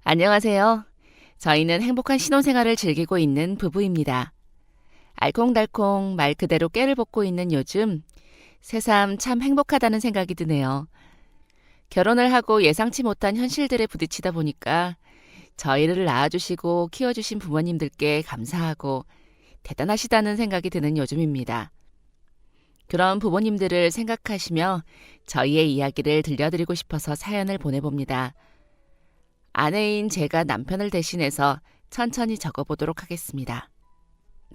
안녕하세요. 저희는 행복한 신혼생활을 즐기고 있는 부부입니다. 알콩달콩 말 그대로 깨를 벗고 있는 요즘 새삼 참 행복하다는 생각이 드네요. 결혼을 하고 예상치 못한 현실들에 부딪히다 보니까 저희를 낳아주시고 키워주신 부모님들께 감사하고 대단하시다는 생각이 드는 요즘입니다. 그런 부모님들을 생각하시며 저희의 이야기를 들려드리고 싶어서 사연을 보내봅니다. 아내인 제가 남편을 대신해서 천천히 적어보도록 하겠습니다.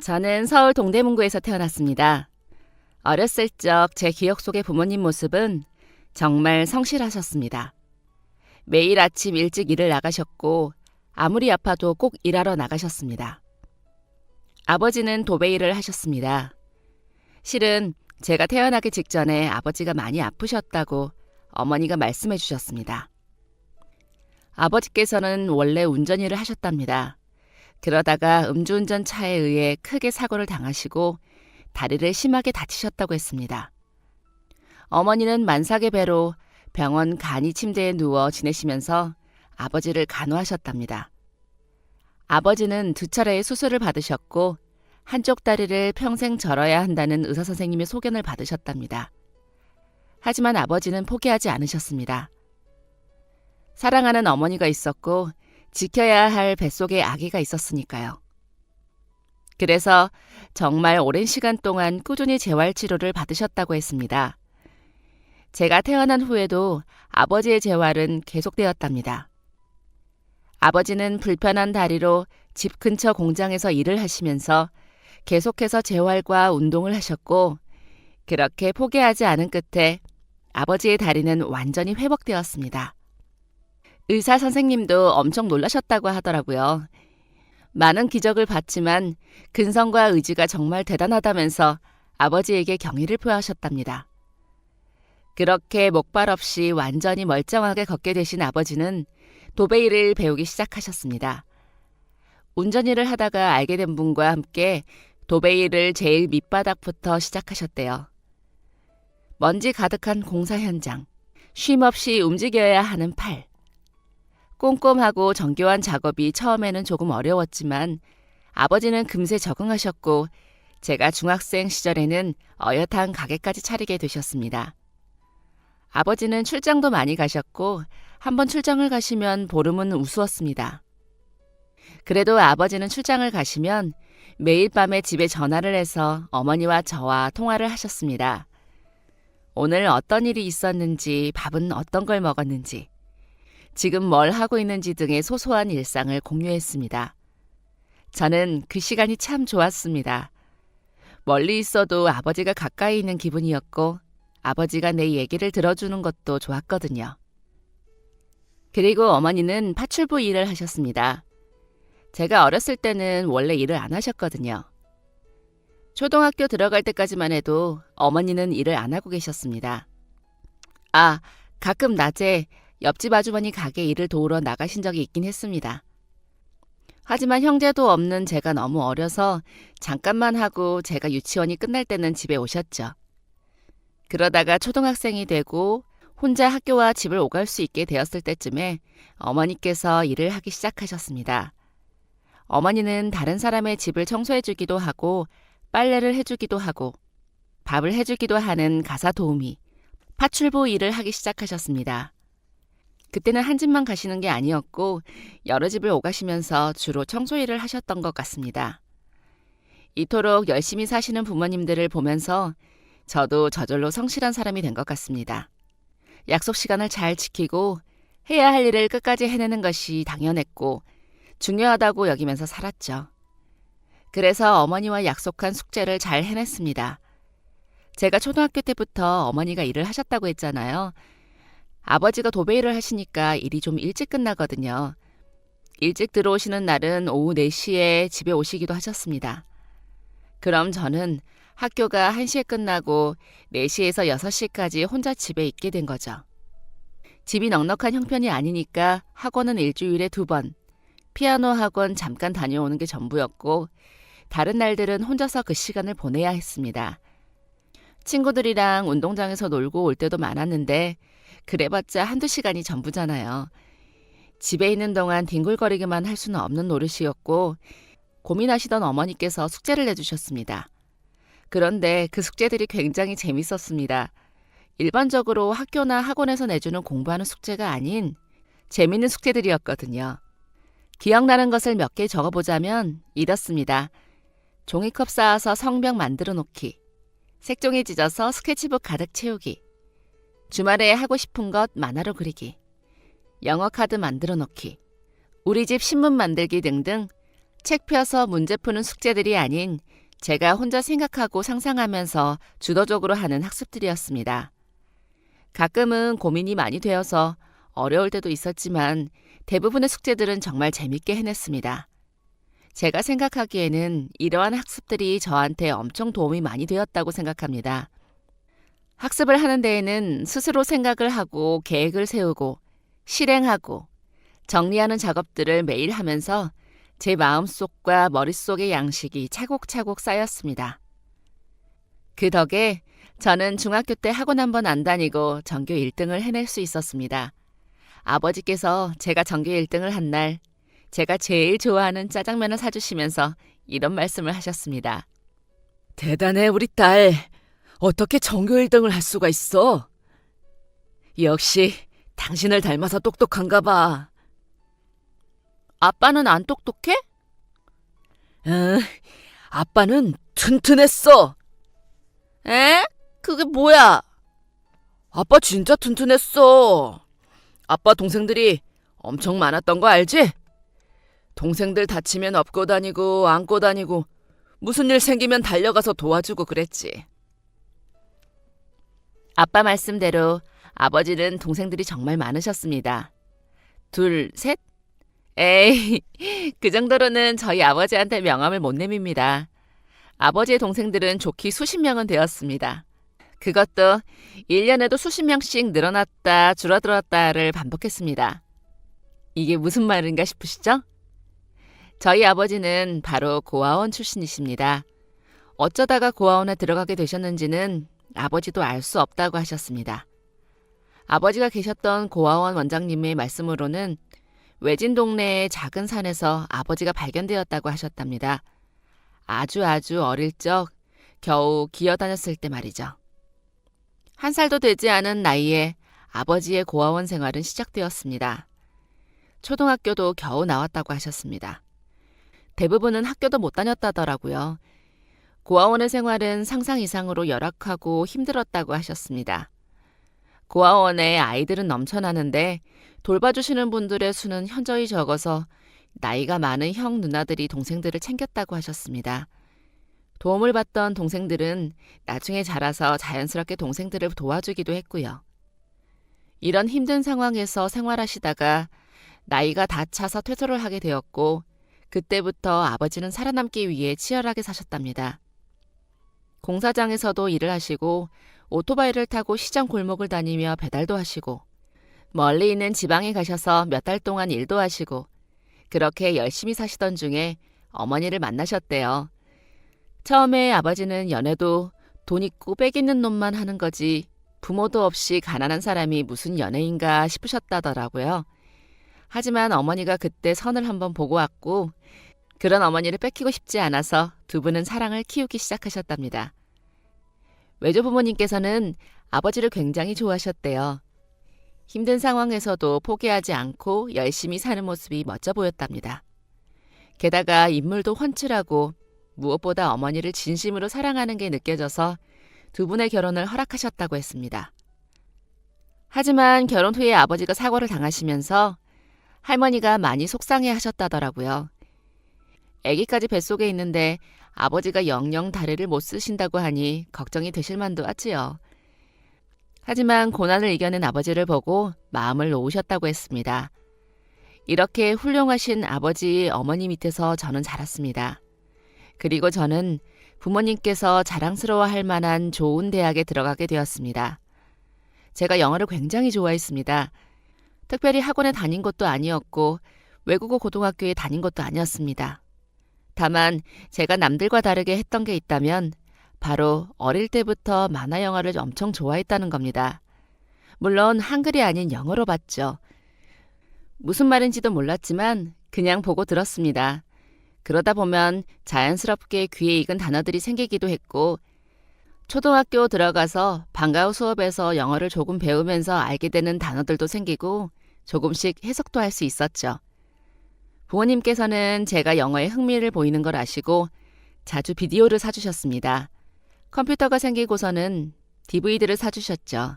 저는 서울 동대문구에서 태어났습니다. 어렸을 적 제 기억 속의 부모님 모습은 정말 성실하셨습니다. 매일 아침 일찍 일을 나가셨고 아무리 아파도 꼭 일하러 나가셨습니다. 아버지는 도배일을 하셨습니다. 실은 제가 태어나기 직전에 아버지가 많이 아프셨다고 어머니가 말씀해 주셨습니다. 아버지께서는 원래 운전일을 하셨답니다. 그러다가 음주운전 차에 의해 크게 사고를 당하시고 다리를 심하게 다치셨다고 했습니다. 어머니는 만삭의 배로 병원 간이 침대에 누워 지내시면서 아버지를 간호하셨답니다. 아버지는 2차례의 수술을 받으셨고 한쪽 다리를 평생 절어야 한다는 의사선생님의 소견을 받으셨답니다. 하지만 아버지는 포기하지 않으셨습니다. 사랑하는 어머니가 있었고 지켜야 할 뱃속에 아기가 있었으니까요. 그래서 정말 오랜 시간 동안 꾸준히 재활치료를 받으셨다고 했습니다. 제가 태어난 후에도 아버지의 재활은 계속되었답니다. 아버지는 불편한 다리로 집 근처 공장에서 일을 하시면서 계속해서 재활과 운동을 하셨고 그렇게 포기하지 않은 끝에 아버지의 다리는 완전히 회복되었습니다. 의사 선생님도 엄청 놀라셨다고 하더라고요. 많은 기적을 봤지만 근성과 의지가 정말 대단하다면서 아버지에게 경의를 표하셨답니다. 그렇게 목발 없이 완전히 멀쩡하게 걷게 되신 아버지는 도배일을 배우기 시작하셨습니다. 운전일을 하다가 알게 된 분과 함께 도배일을 제일 밑바닥부터 시작하셨대요. 먼지 가득한 공사 현장, 쉼없이 움직여야 하는 팔. 꼼꼼하고 정교한 작업이 처음에는 조금 어려웠지만 아버지는 금세 적응하셨고 제가 중학생 시절에는 어엿한 가게까지 차리게 되셨습니다. 아버지는 출장도 많이 가셨고 한번 출장을 가시면 보름은 우스웠습니다. 그래도 아버지는 출장을 가시면 매일 밤에 집에 전화를 해서 어머니와 저와 통화를 하셨습니다. 오늘 어떤 일이 있었는지, 밥은 어떤 걸 먹었는지, 지금 뭘 하고 있는지 등의 소소한 일상을 공유했습니다. 저는 그 시간이 참 좋았습니다. 멀리 있어도 아버지가 가까이 있는 기분이었고 아버지가 내 얘기를 들어주는 것도 좋았거든요. 그리고 어머니는 파출부 일을 하셨습니다. 제가 어렸을 때는 원래 일을 안 하셨거든요. 초등학교 들어갈 때까지만 해도 어머니는 일을 안 하고 계셨습니다. 가끔 낮에 옆집 아주머니 가게 일을 도우러 나가신 적이 있긴 했습니다. 하지만 형제도 없는 제가 너무 어려서 잠깐만 하고 제가 유치원이 끝날 때는 집에 오셨죠. 그러다가 초등학생이 되고 혼자 학교와 집을 오갈 수 있게 되었을 때쯤에 어머니께서 일을 하기 시작하셨습니다. 어머니는 다른 사람의 집을 청소해주기도 하고 빨래를 해주기도 하고 밥을 해주기도 하는 가사 도우미, 파출부 일을 하기 시작하셨습니다. 그때는 한 집만 가시는 게 아니었고 여러 집을 오가시면서 주로 청소 일을 하셨던 것 같습니다. 이토록 열심히 사시는 부모님들을 보면서 저도 저절로 성실한 사람이 된 것 같습니다. 약속 시간을 잘 지키고 해야 할 일을 끝까지 해내는 것이 당연했고 중요하다고 여기면서 살았죠. 그래서 어머니와 약속한 숙제를 잘 해냈습니다. 제가 초등학교 때부터 어머니가 일을 하셨다고 했잖아요. 아버지가 도배일을 하시니까 일이 좀 일찍 끝나거든요. 일찍 들어오시는 날은 오후 4시에 집에 오시기도 하셨습니다. 그럼 저는 학교가 1시에 끝나고 4시에서 6시까지 혼자 집에 있게 된 거죠. 집이 넉넉한 형편이 아니니까 학원은 일주일에 2번, 피아노 학원 잠깐 다녀오는 게 전부였고 다른 날들은 혼자서 그 시간을 보내야 했습니다. 친구들이랑 운동장에서 놀고 올 때도 많았는데 그래봤자 1~2시간이 전부잖아요. 집에 있는 동안 뒹굴거리기만 할 수는 없는 노릇이었고 고민하시던 어머니께서 숙제를 내주셨습니다. 그런데 그 숙제들이 굉장히 재밌었습니다. 일반적으로 학교나 학원에서 내주는 공부하는 숙제가 아닌 재밌는 숙제들이었거든요. 기억나는 것을 몇 개 적어보자면 이렇습니다. 종이컵 쌓아서 성벽 만들어 놓기, 색종이 찢어서 스케치북 가득 채우기, 주말에 하고 싶은 것 만화로 그리기, 영어 카드 만들어 놓기, 우리 집 신문 만들기 등등 책 펴서 문제 푸는 숙제들이 아닌 제가 혼자 생각하고 상상하면서 주도적으로 하는 학습들이었습니다. 가끔은 고민이 많이 되어서 어려울 때도 있었지만 대부분의 숙제들은 정말 재밌게 해냈습니다. 제가 생각하기에는 이러한 학습들이 저한테 엄청 도움이 많이 되었다고 생각합니다. 학습을 하는 데에는 스스로 생각을 하고 계획을 세우고 실행하고 정리하는 작업들을 매일 하면서 제 마음속과 머릿속의 양식이 차곡차곡 쌓였습니다. 그 덕에 저는 중학교 때 학원 한 번 안 다니고 전교 1등을 해낼 수 있었습니다. 아버지께서 제가 전교 1등을 한 날 제가 제일 좋아하는 짜장면을 사주시면서 이런 말씀을 하셨습니다. 대단해 우리 딸. 어떻게 전교 1등을 할 수가 있어? 역시 당신을 닮아서 똑똑한가 봐. 아빠는 안 똑똑해? 응, 아빠는 튼튼했어. 에? 그게 뭐야? 아빠 진짜 튼튼했어. 아빠 동생들이 엄청 많았던 거 알지? 동생들 다치면 업고 다니고 안고 다니고 무슨 일 생기면 달려가서 도와주고 그랬지. 아빠 말씀대로 아버지는 동생들이 정말 많으셨습니다. 둘, 셋? 에이, 그 정도로는 저희 아버지한테 명함을 못 내밉니다. 아버지의 동생들은 좋기 수십 명은 되었습니다. 그것도 1년에도 수십 명씩 늘어났다 줄어들었다를 반복했습니다. 이게 무슨 말인가 싶으시죠? 저희 아버지는 바로 고아원 출신이십니다. 어쩌다가 고아원에 들어가게 되셨는지는 아버지도 알 수 없다고 하셨습니다. 아버지가 계셨던 고아원 원장님의 말씀으로는 외진 동네의 작은 산에서 아버지가 발견되었다고 하셨답니다. 아주 어릴 적 겨우 기어다녔을 때 말이죠. 1살도 되지 않은 나이에 아버지의 고아원 생활은 시작되었습니다. 초등학교도 겨우 나왔다고 하셨습니다. 대부분은 학교도 못 다녔다더라고요. 고아원의 생활은 상상 이상으로 열악하고 힘들었다고 하셨습니다. 고아원에 아이들은 넘쳐나는데 돌봐주시는 분들의 수는 현저히 적어서 나이가 많은 형 누나들이 동생들을 챙겼다고 하셨습니다. 도움을 받던 동생들은 나중에 자라서 자연스럽게 동생들을 도와주기도 했고요. 이런 힘든 상황에서 생활하시다가 나이가 다 차서 퇴소를 하게 되었고 그때부터 아버지는 살아남기 위해 치열하게 사셨답니다. 공사장에서도 일을 하시고 오토바이를 타고 시장 골목을 다니며 배달도 하시고 멀리 있는 지방에 가셔서 몇 달 동안 일도 하시고 그렇게 열심히 사시던 중에 어머니를 만나셨대요. 처음에 아버지는 연애도 돈 있고 빽 있는 놈만 하는 거지 부모도 없이 가난한 사람이 무슨 연애인가 싶으셨다더라고요. 하지만 어머니가 그때 선을 한번 보고 왔고 그런 어머니를 뺏기고 싶지 않아서 두 분은 사랑을 키우기 시작하셨답니다. 외조부모님께서는 아버지를 굉장히 좋아하셨대요. 힘든 상황에서도 포기하지 않고 열심히 사는 모습이 멋져 보였답니다. 게다가 인물도 훤칠하고 무엇보다 어머니를 진심으로 사랑하는 게 느껴져서 두 분의 결혼을 허락하셨다고 했습니다. 하지만 결혼 후에 아버지가 사고를 당하시면서 할머니가 많이 속상해 하셨다더라고요. 아기까지 뱃속에 있는데 아버지가 영영 다리를 못 쓰신다고 하니 걱정이 되실 만도 하지요. 하지만 고난을 이겨낸 아버지를 보고 마음을 놓으셨다고 했습니다. 이렇게 훌륭하신 아버지, 어머니 밑에서 저는 자랐습니다. 그리고 저는 부모님께서 자랑스러워할 만한 좋은 대학에 들어가게 되었습니다. 제가 영어를 굉장히 좋아했습니다. 특별히 학원에 다닌 것도 아니었고 외국어 고등학교에 다닌 것도 아니었습니다. 다만 제가 남들과 다르게 했던 게 있다면 바로 어릴 때부터 만화 영화를 엄청 좋아했다는 겁니다. 물론 한글이 아닌 영어로 봤죠. 무슨 말인지도 몰랐지만 그냥 보고 들었습니다. 그러다 보면 자연스럽게 귀에 익은 단어들이 생기기도 했고 초등학교 들어가서 방과 후 수업에서 영어를 조금 배우면서 알게 되는 단어들도 생기고 조금씩 해석도 할 수 있었죠. 부모님께서는 제가 영어에 흥미를 보이는 걸 아시고 자주 비디오를 사주셨습니다. 컴퓨터가 생기고서는 DVD를 사주셨죠.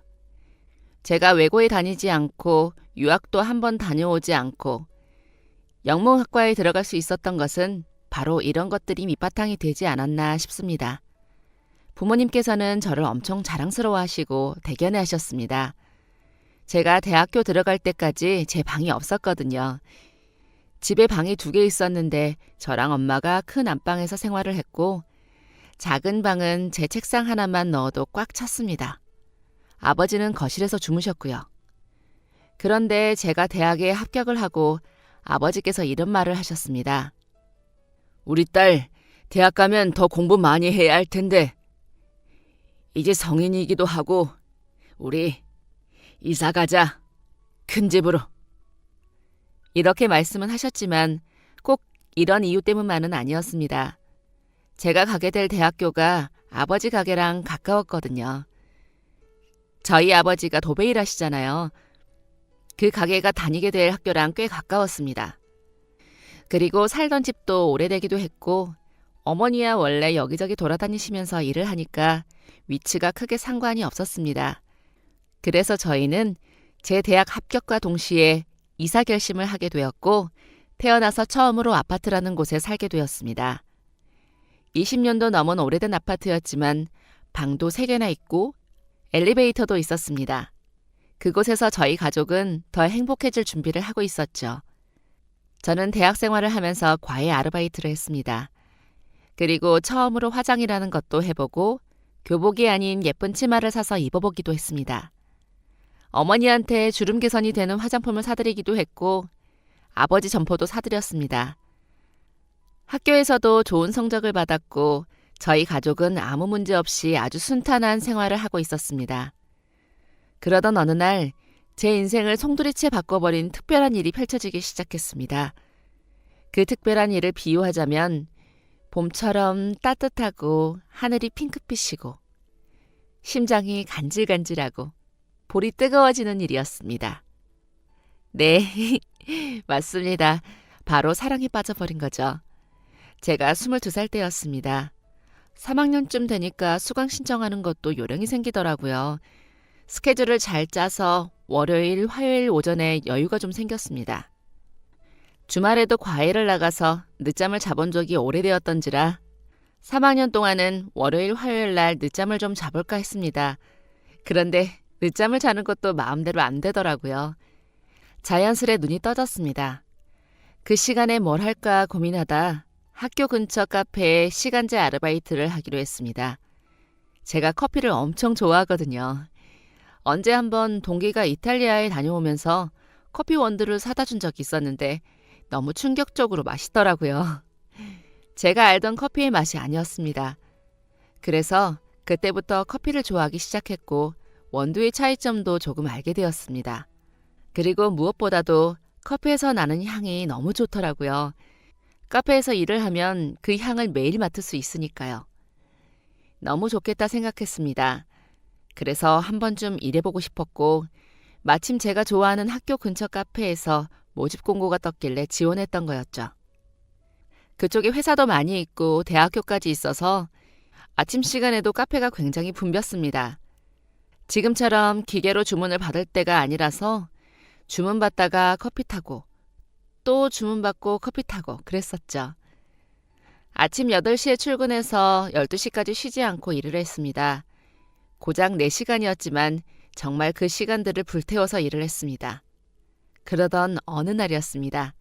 제가 외고에 다니지 않고 유학도 한 번 다녀오지 않고 영문학과에 들어갈 수 있었던 것은 바로 이런 것들이 밑바탕이 되지 않았나 싶습니다. 부모님께서는 저를 엄청 자랑스러워하시고 대견해하셨습니다. 제가 대학교 들어갈 때까지 제 방이 없었거든요. 집에 방이 2개 있었는데 저랑 엄마가 큰 안방에서 생활을 했고 작은 방은 제 책상 하나만 넣어도 꽉 찼습니다. 아버지는 거실에서 주무셨고요. 그런데 제가 대학에 합격을 하고 아버지께서 이런 말을 하셨습니다. 우리 딸, 대학 가면 더 공부 많이 해야 할 텐데 이제 성인이기도 하고 우리 이사 가자. 큰 집으로. 이렇게 말씀은 하셨지만 꼭 이런 이유 때문만은 아니었습니다. 제가 가게 될 대학교가 아버지 가게랑 가까웠거든요. 저희 아버지가 도배일 하시잖아요. 그 가게가 다니게 될 학교랑 꽤 가까웠습니다. 그리고 살던 집도 오래되기도 했고 어머니야 원래 여기저기 돌아다니시면서 일을 하니까 위치가 크게 상관이 없었습니다. 그래서 저희는 제 대학 합격과 동시에 이사 결심을 하게 되었고 태어나서 처음으로 아파트라는 곳에 살게 되었습니다. 20년도 넘은 오래된 아파트였지만 방도 3개나 있고 엘리베이터도 있었습니다. 그곳에서 저희 가족은 더 행복해질 준비를 하고 있었죠. 저는 대학 생활을 하면서 과외 아르바이트를 했습니다. 그리고 처음으로 화장이라는 것도 해보고 교복이 아닌 예쁜 치마를 사서 입어보기도 했습니다. 어머니한테 주름 개선이 되는 화장품을 사드리기도 했고 아버지 점포도 사드렸습니다. 학교에서도 좋은 성적을 받았고 저희 가족은 아무 문제 없이 아주 순탄한 생활을 하고 있었습니다. 그러던 어느 날 제 인생을 송두리째 바꿔버린 특별한 일이 펼쳐지기 시작했습니다. 그 특별한 일을 비유하자면 봄처럼 따뜻하고 하늘이 핑크빛이고 심장이 간질간질하고 볼이 뜨거워지는 일이었습니다. 네, 맞습니다. 바로 사랑에 빠져버린 거죠. 제가 22살 때였습니다. 3학년쯤 되니까 수강 신청하는 것도 요령이 생기더라고요. 스케줄을 잘 짜서 월요일, 화요일 오전에 여유가 좀 생겼습니다. 주말에도 과외를 나가서 늦잠을 자본 적이 오래되었던지라 3학년 동안은 월요일, 화요일 날 늦잠을 좀 자볼까 했습니다. 그런데 늦잠을 자는 것도 마음대로 안 되더라고요. 자연스레 눈이 떠졌습니다. 그 시간에 뭘 할까 고민하다 학교 근처 카페에 시간제 아르바이트를 하기로 했습니다. 제가 커피를 엄청 좋아하거든요. 언제 한번 동기가 이탈리아에 다녀오면서 커피 원두를 사다 준 적이 있었는데 너무 충격적으로 맛있더라고요. 제가 알던 커피의 맛이 아니었습니다. 그래서 그때부터 커피를 좋아하기 시작했고 원두의 차이점도 조금 알게 되었습니다. 그리고 무엇보다도 커피에서 나는 향이 너무 좋더라고요. 카페에서 일을 하면 그 향을 매일 맡을 수 있으니까요. 너무 좋겠다 생각했습니다. 그래서 한 번쯤 일해보고 싶었고 마침 제가 좋아하는 학교 근처 카페에서 모집 공고가 떴길래 지원했던 거였죠. 그쪽에 회사도 많이 있고 대학교까지 있어서 아침 시간에도 카페가 굉장히 붐볐습니다. 지금처럼 기계로 주문을 받을 때가 아니라서 주문받다가 커피 타고 또 주문받고 커피 타고 그랬었죠. 아침 8시에 출근해서 12시까지 쉬지 않고 일을 했습니다. 고작 4시간이었지만 정말 그 시간들을 불태워서 일을 했습니다. 그러던 어느 날이었습니다.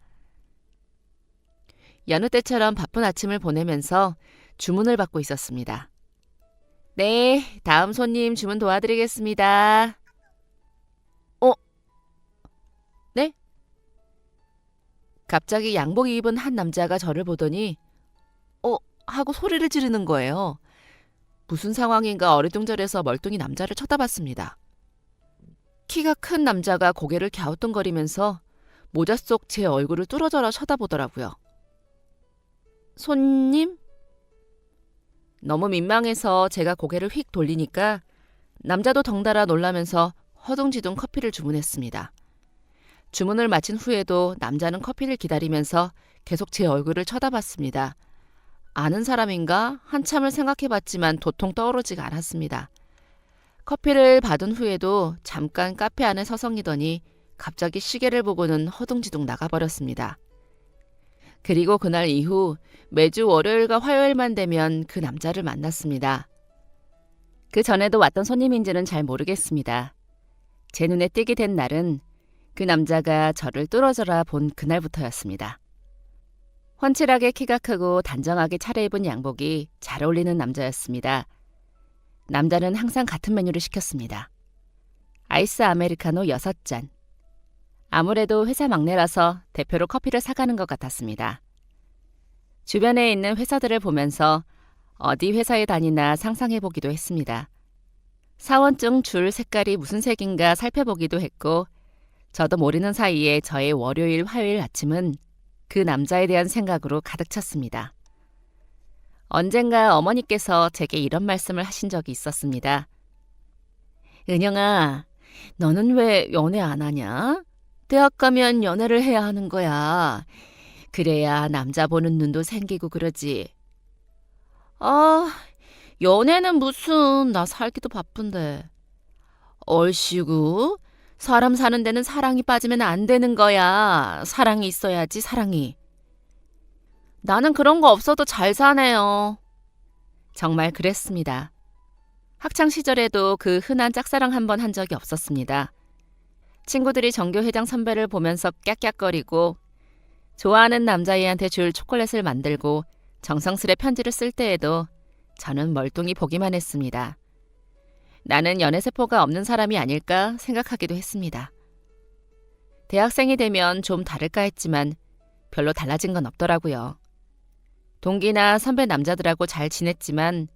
여느 때처럼 바쁜 아침을 보내면서 주문을 받고 있었습니다. 네, 다음 손님 주문 도와드리겠습니다. 네? 갑자기 양복 입은 한 남자가 저를 보더니 하고 소리를 지르는 거예요. 무슨 상황인가 어리둥절해서 멀뚱히 남자를 쳐다봤습니다. 키가 큰 남자가 고개를 갸우뚱거리면서 모자 속 제 얼굴을 뚫어져라 쳐다보더라고요. 손님? 너무 민망해서 제가 고개를 휙 돌리니까 남자도 덩달아 놀라면서 허둥지둥 커피를 주문했습니다. 주문을 마친 후에도 남자는 커피를 기다리면서 계속 제 얼굴을 쳐다봤습니다. 아는 사람인가? 한참을 생각해봤지만 도통 떠오르지가 않았습니다. 커피를 받은 후에도 잠깐 카페 안에 서성이더니 갑자기 시계를 보고는 허둥지둥 나가버렸습니다. 그리고 그날 이후 매주 월요일과 화요일만 되면 그 남자를 만났습니다. 그 전에도 왔던 손님인지는 잘 모르겠습니다. 제 눈에 띄게 된 날은 그 남자가 저를 뚫어져라 본 그날부터였습니다. 훤칠하게 키가 크고 단정하게 차려입은 양복이 잘 어울리는 남자였습니다. 남자는 항상 같은 메뉴를 시켰습니다. 아이스 아메리카노 6잔. 아무래도 회사 막내라서 대표로 커피를 사가는 것 같았습니다. 주변에 있는 회사들을 보면서 어디 회사에 다니나 상상해보기도 했습니다. 사원증 줄 색깔이 무슨 색인가 살펴보기도 했고 저도 모르는 사이에 저의 월요일, 화요일 아침은 그 남자에 대한 생각으로 가득 찼습니다. 언젠가 어머니께서 제게 이런 말씀을 하신 적이 있었습니다. 은영아, 너는 왜 연애 안 하냐? 대학 가면 연애를 해야 하는 거야. 그래야 남자 보는 눈도 생기고 그러지. 아, 연애는 무슨, 나 살기도 바쁜데. 얼씨구, 사람 사는 데는 사랑이 빠지면 안 되는 거야. 사랑이 있어야지, 사랑이. 나는 그런 거 없어도 잘 사네요. 정말 그랬습니다. 학창 시절에도 그 흔한 짝사랑 한 번 한 적이 없었습니다. 친구들이 전교회장 선배를 보면서 깍깍거리고 좋아하는 남자애한테 줄 초콜릿을 만들고 정성스레 편지를 쓸 때에도 저는 멀뚱히 보기만 했습니다. 나는 연애세포가 없는 사람이 아닐까 생각하기도 했습니다. 대학생이 되면 좀 다를까 했지만 별로 달라진 건 없더라고요. 동기나 선배 남자들하고 잘 지냈지만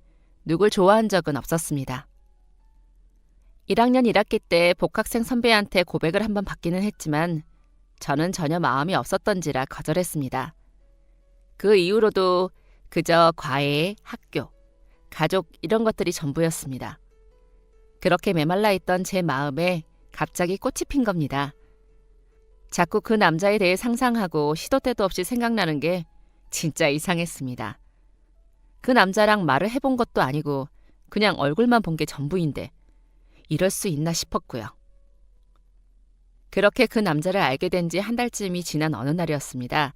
누굴 좋아한 적은 없었습니다. 1학년 1학기 때 복학생 선배한테 고백을 한번 받기는 했지만 저는 전혀 마음이 없었던지라 거절했습니다. 그 이후로도 그저 과외, 학교, 가족 이런 것들이 전부였습니다. 그렇게 메말라 있던 제 마음에 갑자기 꽃이 핀 겁니다. 자꾸 그 남자에 대해 상상하고 시도 때도 없이 생각나는 게 진짜 이상했습니다. 그 남자랑 말을 해본 것도 아니고 그냥 얼굴만 본 게 전부인데 이럴 수 있나 싶었고요. 그렇게 그 남자를 알게 된 지 한 달쯤이 지난 어느 날이었습니다.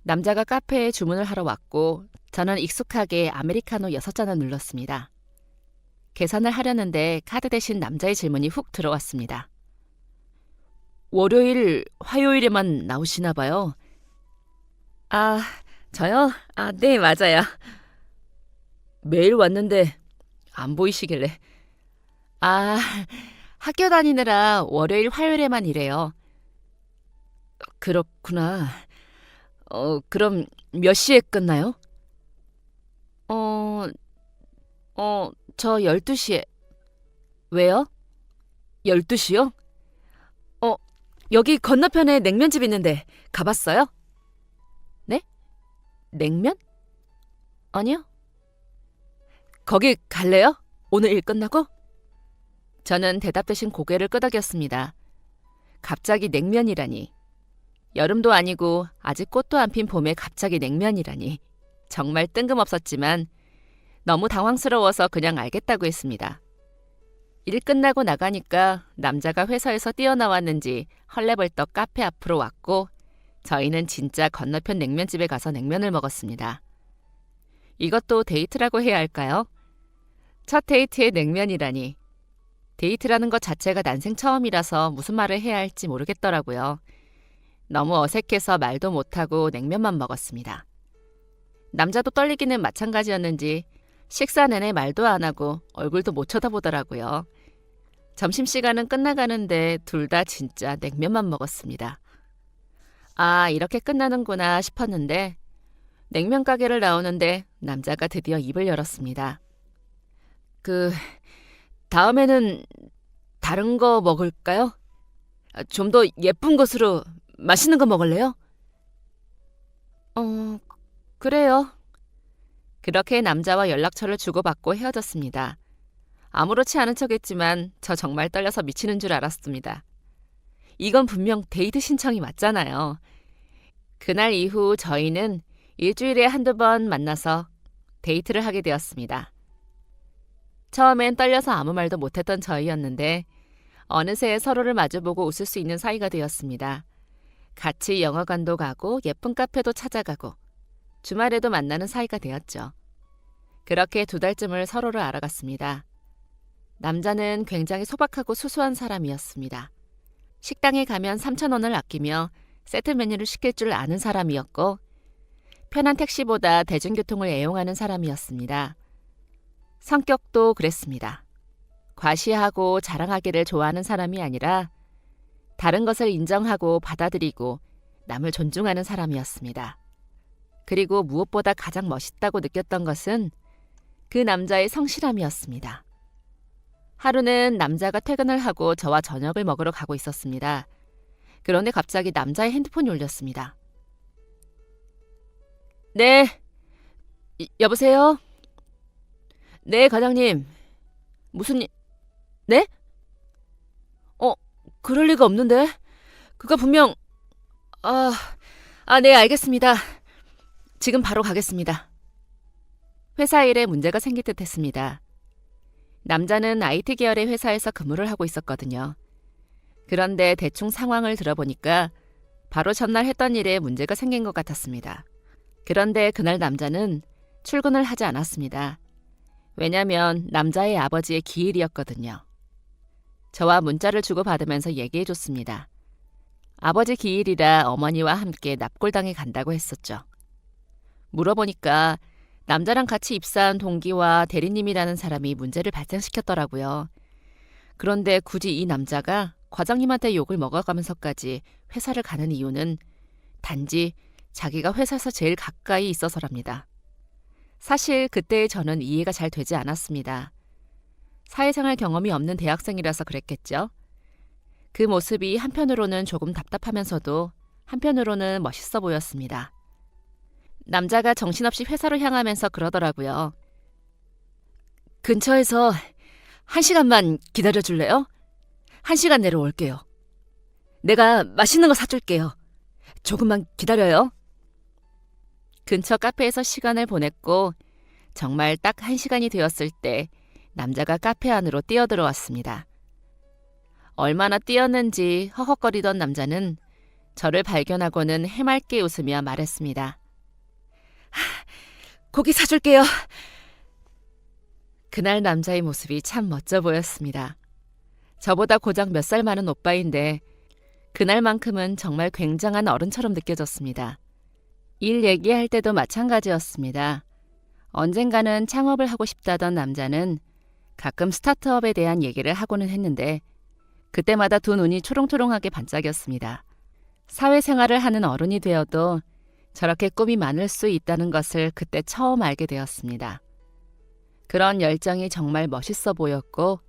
남자가 카페에 주문을 하러 왔고 저는 익숙하게 아메리카노 6잔을 눌렀습니다. 계산을 하려는데 카드 대신 남자의 질문이 훅 들어왔습니다. 월요일, 화요일에만 나오시나 봐요. 아, 저요? 아, 네, 맞아요. 매일 왔는데 안 보이시길래. 아, 학교 다니느라 월요일, 화요일에만 일해요. 그렇구나. 그럼 몇 시에 끝나요? 저 12시에. 왜요? 12시요? 여기 건너편에 냉면집 있는데 가봤어요? 네? 냉면? 아니요. 거기 갈래요? 오늘 일 끝나고? 저는 대답 대신 고개를 끄덕였습니다. 갑자기 냉면이라니. 여름도 아니고 아직 꽃도 안 핀 봄에 갑자기 냉면이라니. 정말 뜬금없었지만 너무 당황스러워서 그냥 알겠다고 했습니다. 일 끝나고 나가니까 남자가 회사에서 뛰어나왔는지 헐레벌떡 카페 앞으로 왔고 저희는 진짜 건너편 냉면집에 가서 냉면을 먹었습니다. 이것도 데이트라고 해야 할까요? 첫 데이트에 냉면이라니. 데이트라는 것 자체가 난생 처음이라서 무슨 말을 해야 할지 모르겠더라고요. 너무 어색해서 말도 못하고 냉면만 먹었습니다. 남자도 떨리기는 마찬가지였는지 식사 내내 말도 안 하고 얼굴도 못 쳐다보더라고요. 점심시간은 끝나가는데 둘 다 진짜 냉면만 먹었습니다. 아, 이렇게 끝나는구나 싶었는데 냉면 가게를 나오는데 남자가 드디어 입을 열었습니다. 다음에는 다른 거 먹을까요? 좀 더 예쁜 것으로 맛있는 거 먹을래요? 그래요. 그렇게 남자와 연락처를 주고받고 헤어졌습니다. 아무렇지 않은 척했지만 저 정말 떨려서 미치는 줄 알았습니다. 이건 분명 데이트 신청이 맞잖아요. 그날 이후 저희는 일주일에 한두 번 만나서 데이트를 하게 되었습니다. 처음엔 떨려서 아무 말도 못했던 저희였는데 어느새 서로를 마주보고 웃을 수 있는 사이가 되었습니다. 같이 영화관도 가고 예쁜 카페도 찾아가고 주말에도 만나는 사이가 되었죠. 그렇게 2달쯤을 서로를 알아갔습니다. 남자는 굉장히 소박하고 수수한 사람이었습니다. 식당에 가면 3,000원을 아끼며 세트 메뉴를 시킬 줄 아는 사람이었고 편한 택시보다 대중교통을 애용하는 사람이었습니다. 성격도 그랬습니다. 과시하고 자랑하기를 좋아하는 사람이 아니라 다른 것을 인정하고 받아들이고 남을 존중하는 사람이었습니다. 그리고 무엇보다 가장 멋있다고 느꼈던 것은 그 남자의 성실함이었습니다. 하루는 남자가 퇴근을 하고 저와 저녁을 먹으러 가고 있었습니다. 그런데 갑자기 남자의 핸드폰이 울렸습니다. 네, 여보세요? 네, 과장님. 무슨 일? 네? 그럴 리가 없는데. 그거 분명... 네, 알겠습니다. 지금 바로 가겠습니다. 회사 일에 문제가 생길 듯 했습니다. 남자는 IT 계열의 회사에서 근무를 하고 있었거든요. 그런데 대충 상황을 들어보니까 바로 전날 했던 일에 문제가 생긴 것 같았습니다. 그런데 그날 남자는 출근을 하지 않았습니다. 왜냐면 남자의 아버지의 기일이었거든요. 저와 문자를 주고받으면서 얘기해줬습니다. 아버지 기일이라 어머니와 함께 납골당에 간다고 했었죠. 물어보니까 남자랑 같이 입사한 동기와 대리님이라는 사람이 문제를 발생시켰더라고요. 그런데 굳이 이 남자가 과장님한테 욕을 먹어가면서까지 회사를 가는 이유는 단지 자기가 회사에서 제일 가까이 있어서랍니다. 사실 그때의 저는 이해가 잘 되지 않았습니다. 사회생활 경험이 없는 대학생이라서 그랬겠죠. 그 모습이 한편으로는 조금 답답하면서도 한편으로는 멋있어 보였습니다. 남자가 정신없이 회사로 향하면서 그러더라고요. 근처에서 1시간만 기다려줄래요? 1시간 내로 올게요. 내가 맛있는 거 사줄게요. 조금만 기다려요. 근처 카페에서 시간을 보냈고 정말 딱 1시간이 되었을 때 남자가 카페 안으로 뛰어들어왔습니다. 얼마나 뛰었는지 허헉거리던 남자는 저를 발견하고는 해맑게 웃으며 말했습니다. 고기 사줄게요. 그날 남자의 모습이 참 멋져 보였습니다. 저보다 고작 몇 살 많은 오빠인데 그날만큼은 정말 굉장한 어른처럼 느껴졌습니다. 일 얘기할 때도 마찬가지였습니다. 언젠가는 창업을 하고 싶다던 남자는 가끔 스타트업에 대한 얘기를 하고는 했는데 그때마다 두 눈이 초롱초롱하게 반짝였습니다. 사회생활을 하는 어른이 되어도 저렇게 꿈이 많을 수 있다는 것을 그때 처음 알게 되었습니다. 그런 열정이 정말 멋있어 보였고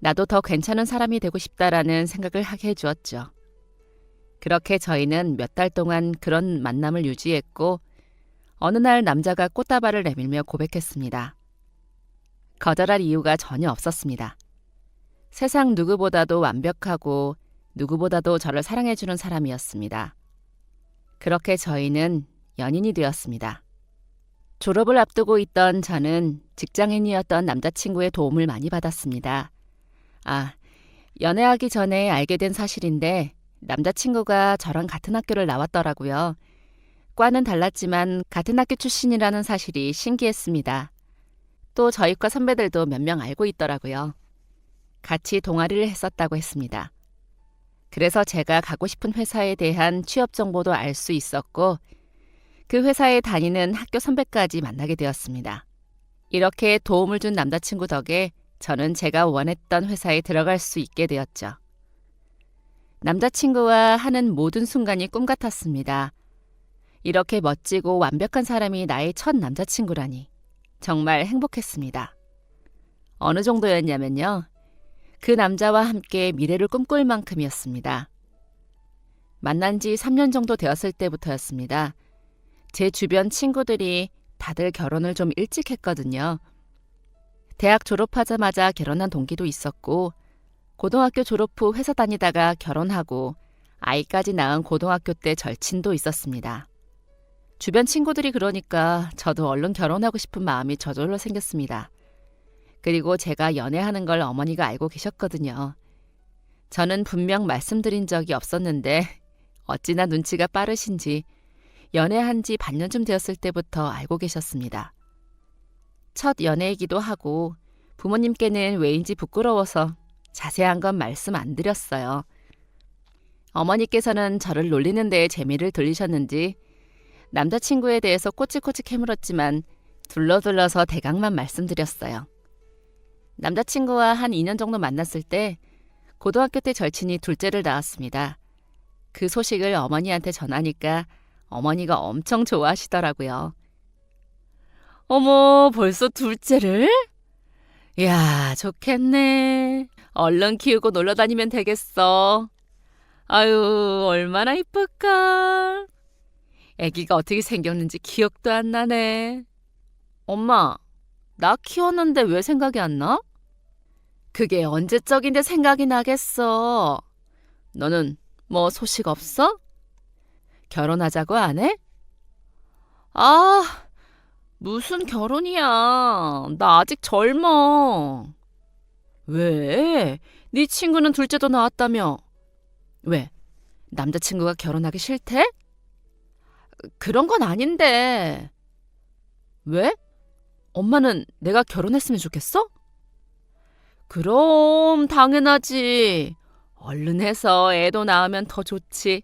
나도 더 괜찮은 사람이 되고 싶다라는 생각을 하게 해주었죠. 그렇게 저희는 몇 달 동안 그런 만남을 유지했고 어느 날 남자가 꽃다발을 내밀며 고백했습니다. 거절할 이유가 전혀 없었습니다. 세상 누구보다도 완벽하고 누구보다도 저를 사랑해주는 사람이었습니다. 그렇게 저희는 연인이 되었습니다. 졸업을 앞두고 있던 저는 직장인이었던 남자친구의 도움을 많이 받았습니다. 연애하기 전에 알게 된 사실인데 남자친구가 저랑 같은 학교를 나왔더라고요. 과는 달랐지만 같은 학교 출신이라는 사실이 신기했습니다. 또 저희 과 선배들도 몇 명 알고 있더라고요. 같이 동아리를 했었다고 했습니다. 그래서 제가 가고 싶은 회사에 대한 취업 정보도 알 수 있었고 그 회사에 다니는 학교 선배까지 만나게 되었습니다. 이렇게 도움을 준 남자친구 덕에 저는 제가 원했던 회사에 들어갈 수 있게 되었죠. 남자친구와 하는 모든 순간이 꿈 같았습니다. 이렇게 멋지고 완벽한 사람이 나의 첫 남자친구라니 정말 행복했습니다. 어느 정도였냐면요. 그 남자와 함께 미래를 꿈꿀 만큼이었습니다. 만난 지 3년 정도 되었을 때부터였습니다. 제 주변 친구들이 다들 결혼을 좀 일찍 했거든요. 대학 졸업하자마자 결혼한 동기도 있었고, 고등학교 졸업 후 회사 다니다가 결혼하고 아이까지 낳은 고등학교 때 절친도 있었습니다. 주변 친구들이 그러니까 저도 얼른 결혼하고 싶은 마음이 저절로 생겼습니다. 그리고 제가 연애하는 걸 어머니가 알고 계셨거든요. 저는 분명 말씀드린 적이 없었는데 어찌나 눈치가 빠르신지 연애한 지 반년쯤 되었을 때부터 알고 계셨습니다. 첫 연애이기도 하고 부모님께는 왜인지 부끄러워서 자세한 건 말씀 안 드렸어요. 어머니께서는 저를 놀리는 데에 재미를 들리셨는지 남자친구에 대해서 꼬치꼬치 캐물었지만 둘러둘러서 대강만 말씀드렸어요. 남자친구와 한 2년 정도 만났을 때 고등학교 때 절친이 둘째를 낳았습니다. 그 소식을 어머니한테 전하니까 어머니가 엄청 좋아하시더라고요. 어머, 벌써 둘째를? 이야, 좋겠네. 얼른 키우고 놀러 다니면 되겠어. 아유, 얼마나 이쁠까. 아기가 어떻게 생겼는지 기억도 안 나네. 엄마, 나 키웠는데 왜 생각이 안 나? 그게 언제적인데 생각이 나겠어. 너는 뭐 소식 없어? 결혼하자고 안 해? 아, 무슨 결혼이야. 나 아직 젊어. 왜? 네 친구는 둘째도 낳았다며. 왜? 남자친구가 결혼하기 싫대? 그런 건 아닌데. 왜? 엄마는 내가 결혼했으면 좋겠어? 그럼 당연하지. 얼른 해서 애도 낳으면 더 좋지.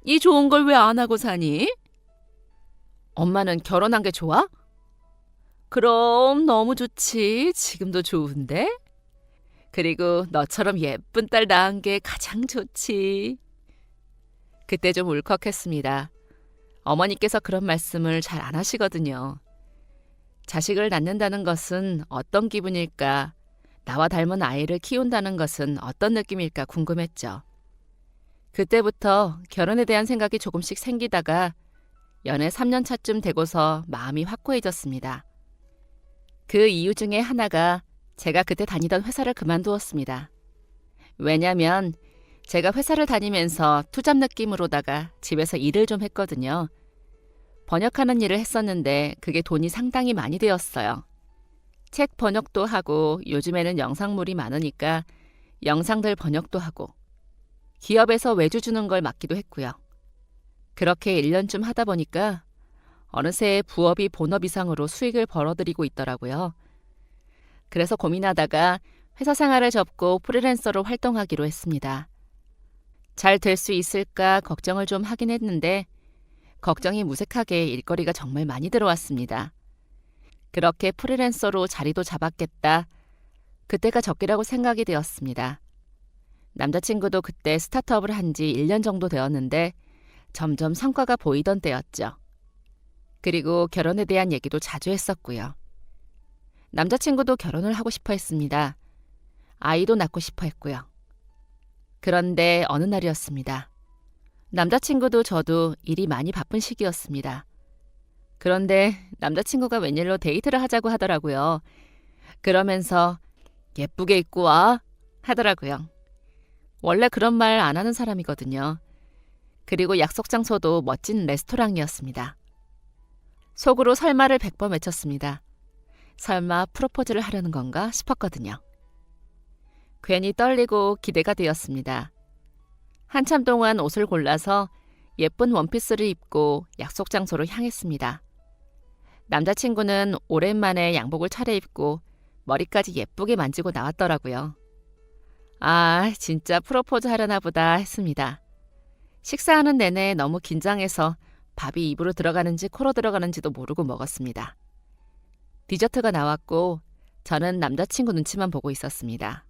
이 좋은 걸 왜 안 하고 사니? 엄마는 결혼한 게 좋아? 그럼 너무 좋지. 지금도 좋은데? 그리고 너처럼 예쁜 딸 낳은 게 가장 좋지. 그때 좀 울컥했습니다. 어머니께서 그런 말씀을 잘 안 하시거든요. 자식을 낳는다는 것은 어떤 기분일까? 나와 닮은 아이를 키운다는 것은 어떤 느낌일까 궁금했죠. 그때부터 결혼에 대한 생각이 조금씩 생기다가 연애 3년 차쯤 되고서 마음이 확고해졌습니다. 그 이유 중에 하나가 제가 그때 다니던 회사를 그만두었습니다. 왜냐면 제가 회사를 다니면서 투잡 느낌으로다가 집에서 일을 좀 했거든요. 번역하는 일을 했었는데 그게 돈이 상당히 많이 되었어요. 책 번역도 하고 요즘에는 영상물이 많으니까 영상들 번역도 하고 기업에서 외주 주는 걸 맡기도 했고요. 그렇게 1년쯤 하다 보니까 어느새 부업이 본업 이상으로 수익을 벌어들이고 있더라고요. 그래서 고민하다가 회사 생활을 접고 프리랜서로 활동하기로 했습니다. 잘 될 수 있을까 걱정을 좀 하긴 했는데 걱정이 무색하게 일거리가 정말 많이 들어왔습니다. 그렇게 프리랜서로 자리도 잡았겠다. 그때가 적기라고 생각이 되었습니다. 남자친구도 그때 스타트업을 한 지 1년 정도 되었는데 점점 성과가 보이던 때였죠. 그리고 결혼에 대한 얘기도 자주 했었고요. 남자친구도 결혼을 하고 싶어 했습니다. 아이도 낳고 싶어 했고요. 그런데 어느 날이었습니다. 남자친구도 저도 일이 많이 바쁜 시기였습니다. 그런데 남자친구가 웬일로 데이트를 하자고 하더라고요. 그러면서 예쁘게 입고 와 하더라고요. 원래 그런 말 안 하는 사람이거든요. 그리고 약속 장소도 멋진 레스토랑이었습니다. 속으로 설마를 100번 외쳤습니다. 설마 프로포즈를 하려는 건가 싶었거든요. 괜히 떨리고 기대가 되었습니다. 한참 동안 옷을 골라서 예쁜 원피스를 입고 약속 장소로 향했습니다. 남자친구는 오랜만에 양복을 차려입고 머리까지 예쁘게 만지고 나왔더라고요. 아, 진짜 프로포즈 하려나 보다 했습니다. 식사하는 내내 너무 긴장해서 밥이 입으로 들어가는지 코로 들어가는지도 모르고 먹었습니다. 디저트가 나왔고 저는 남자친구 눈치만 보고 있었습니다.